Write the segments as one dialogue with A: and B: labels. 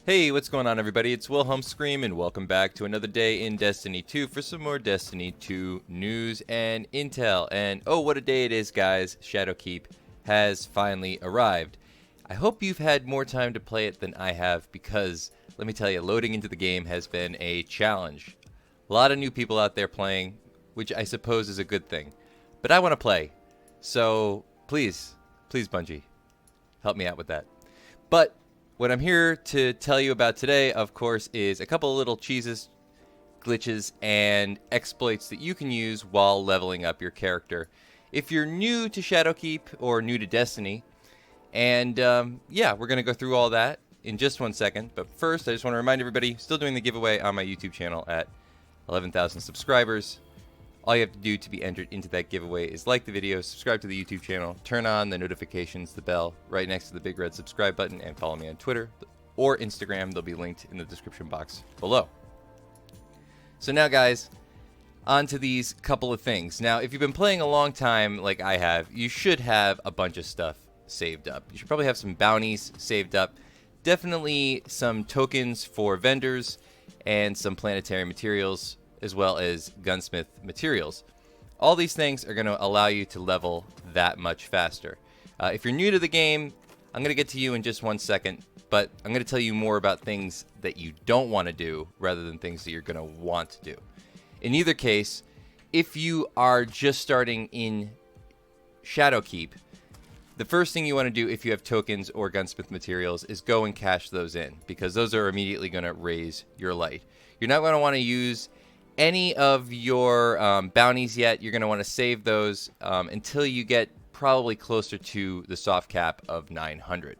A: Hey, what's going on, everybody? It's Wilhelm Scream, and welcome back to another day in Destiny 2 for some more Destiny 2 news and intel. And oh, what a day it is, guys. Shadowkeep has finally arrived. I hope you've had more time to play it than I have, because let me tell you, loading into the game has been a challenge. A lot of new people out there playing, which I suppose is a good thing. But I want to play. So please, Bungie, help me out with that. But what I'm here to tell you about today, of course, is a couple of little cheeses, glitches, and exploits that you can use while leveling up your character. If you're new to Shadowkeep or new to Destiny, and yeah, we're going to go through all that in just 1 second. But first, I just want to remind everybody, still doing the giveaway on my YouTube channel at 11,000 subscribers. All you have to do to be entered into that giveaway is like the video, subscribe to the YouTube channel, turn on the notifications, the bell, right next to the big red subscribe button, and follow me on Twitter or Instagram. They'll be linked in the description box below. So now, guys, on to these couple of things. Now, if you've been playing a long time like I have, you should have a bunch of stuff saved up. You should probably have some bounties saved up, definitely some tokens for vendors, and some planetary materials, as well as gunsmith materials. All these things are going to allow you to level that much faster. If you're new to the game, I'm going to get to you in just 1 second, but I'm going to tell you more about things that you don't want to do rather than things that you're going to want to do. In either case, if you are just starting in Shadowkeep, the first thing you want to do if you have tokens or gunsmith materials is go and cash those in, because those are immediately going to raise your light. You're not going to want to use any of your bounties yet. You're going to want to save those until you get probably closer to the soft cap of 900,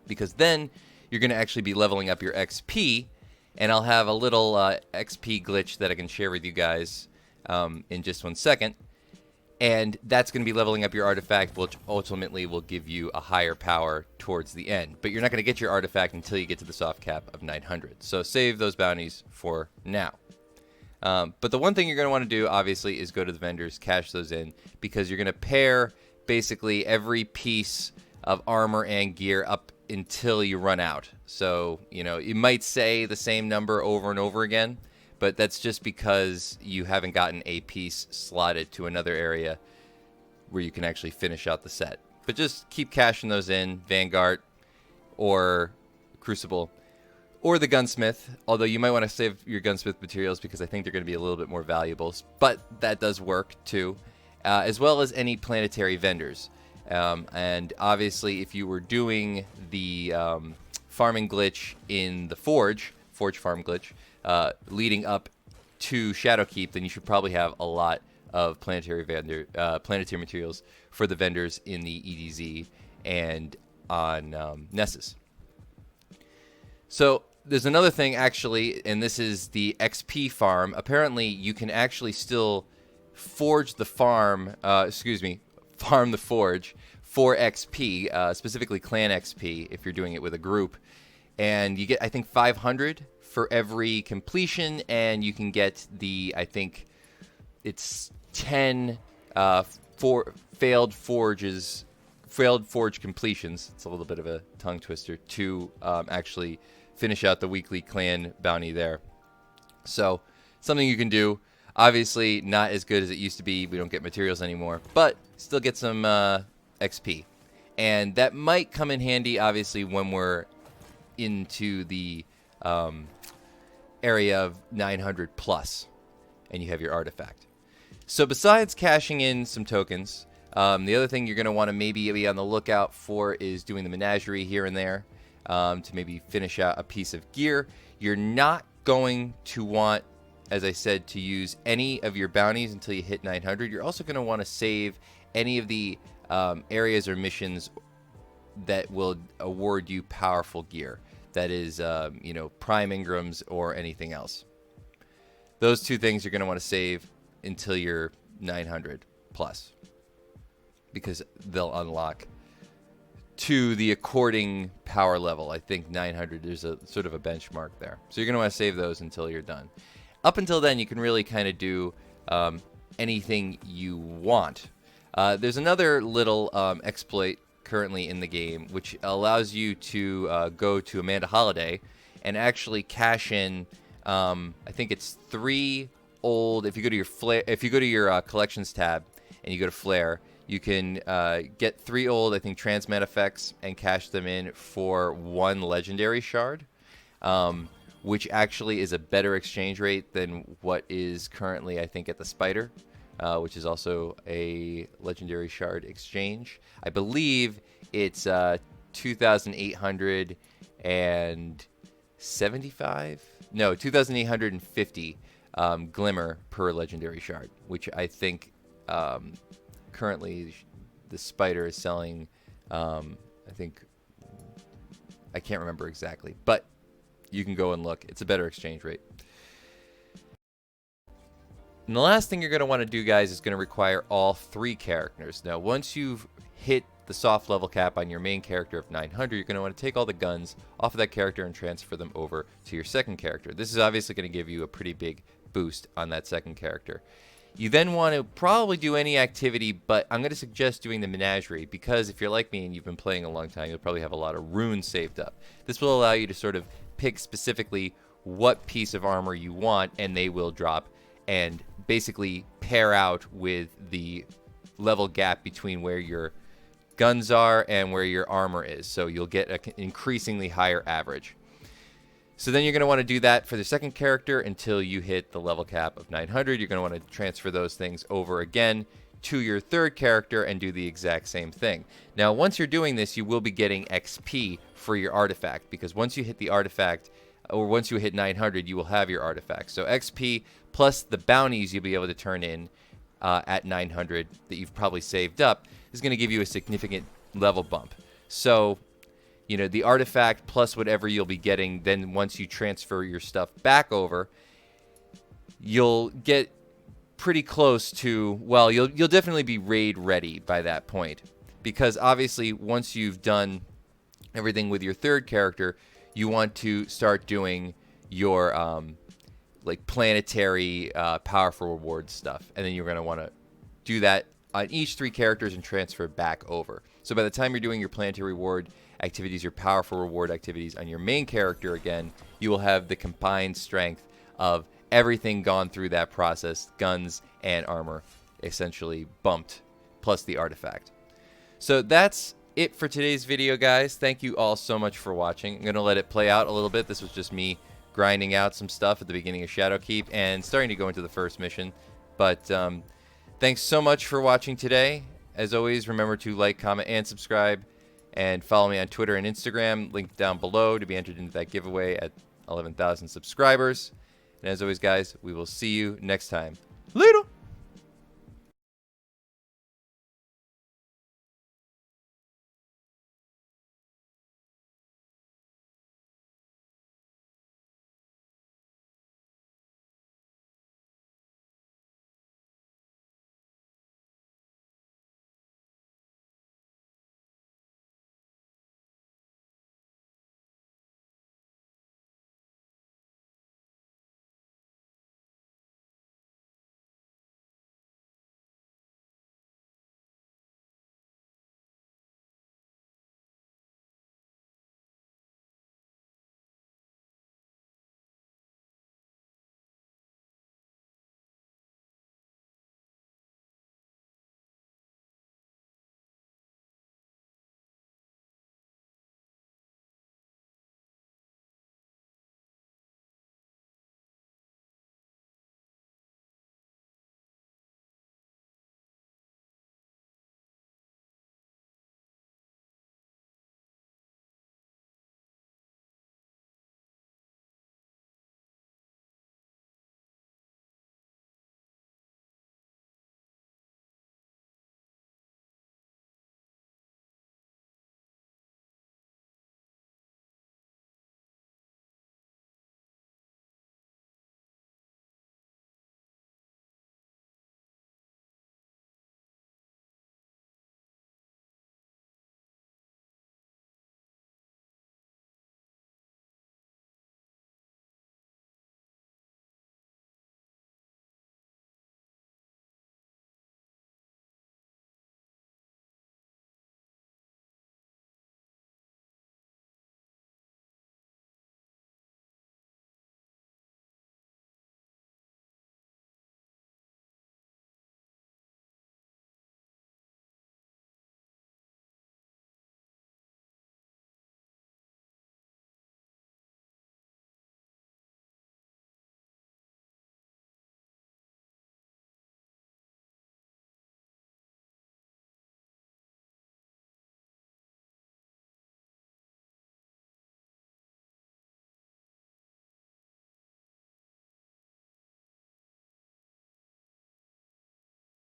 A: because then you're going to actually be leveling up your XP, and I'll have a little XP glitch that I can share with you guys in just 1 second, and that's going to be leveling up your artifact, which ultimately will give you a higher power towards the end. But you're not going to get your artifact until you get to the soft cap of 900, so save those bounties for now. But the one thing you're going to want to do, obviously, is go to the vendors, cash those in, because you're going to pair basically every piece of armor and gear up until you run out. So, you know, you might say the same number over and over again, but that's just because you haven't gotten a piece slotted to another area where you can actually finish out the set. But just keep cashing those in, Vanguard or Crucible, or the gunsmith, although you might want to save your gunsmith materials because I think they're going to be a little bit more valuable, but that does work too, as well as any planetary vendors. And obviously, if you were doing the farming glitch in the Forge farm glitch, leading up to Shadowkeep, then you should probably have a lot of planetary materials for the vendors in the EDZ and on Nessus. So there's another thing, actually, and this is the XP farm. Apparently, you can actually still forge the farm the forge for XP, specifically clan XP, if you're doing it with a group. And you get, I think, 500 for every completion, and you can get the, I think, it's 10 failed forge completions. It's a little bit of a tongue twister to actually finish out the weekly clan bounty there. So something you can do. Obviously not as good as it used to be. We don't get materials anymore, but still get some XP. And that might come in handy, obviously, when we're into the area of 900 plus and you have your artifact. So besides cashing in some tokens, the other thing you're going to want to maybe be on the lookout for is doing the menagerie here and there. To maybe finish out a piece of gear. You're not going to want, as I said, to use any of your bounties until you hit 900. You're also going to want to save any of the areas or missions that will award you powerful gear. That is, prime Ingrams or anything else. Those two things you're going to want to save until you're 900 plus, because they'll unlock to the according power level. I think 900, there's a sort of a benchmark there. So you're going to want to save those until you're done. Up until then, you can really kind of do anything you want. There's another little exploit currently in the game, which allows you to go to Amanda Holiday and actually cash in. I think it's 3 old. If you go to your collections tab and you go to Flare, you can get 3 old, I think, transmat effects and cash them in for 1 legendary shard, which actually is a better exchange rate than what is currently, I think, at the Spider, which is also a legendary shard exchange. I believe it's 2,875? No, 2,850 glimmer per legendary shard, which I think currently the Spider is selling. I think, I can't remember exactly, but you can go and look. It's a better exchange rate. And the last thing you're going to want to do, guys, is going to require all 3 characters. Now, once you've hit the soft level cap on your main character of 900, you're going to want to take all the guns off of that character and transfer them over to your second character. This is obviously going to give you a pretty big boost on that second character. You then want to probably do any activity, but I'm going to suggest doing the Menagerie, because if you're like me and you've been playing a long time, you'll probably have a lot of runes saved up. This will allow you to sort of pick specifically what piece of armor you want, and they will drop, and basically pair out with the level gap between where your guns are and where your armor is. So you'll get an increasingly higher average. So then you're going to want to do that for the second character until you hit the level cap of 900. You're going to want to transfer those things over again to your third character and do the exact same thing. Now, once you're doing this, you will be getting XP for your artifact, because once you hit the artifact, or once you hit 900, you will have your artifact. So XP plus the bounties you'll be able to turn in at 900 that you've probably saved up is going to give you a significant level bump. So, you know, the artifact plus whatever you'll be getting, then once you transfer your stuff back over, you'll get pretty close to, well, you'll definitely be raid ready by that point, because obviously once you've done everything with your third character, you want to start doing your like planetary powerful reward stuff, and then you're going to want to do that on each 3 characters and transfer back over. So by the time you're doing your planetary reward activities, your powerful reward activities on your main character again, you will have the combined strength of everything gone through that process, guns and armor essentially bumped, plus the artifact. So that's it for today's video, guys. Thank you all so much for watching. I'm going to let it play out a little bit. This was just me grinding out some stuff at the beginning of Shadowkeep and starting to go into the first mission. But thanks so much for watching today. As always, remember to like, comment, and subscribe. And follow me on Twitter and Instagram, linked down below, to be entered into that giveaway at 11,000 subscribers. And as always, guys, we will see you next time. Later!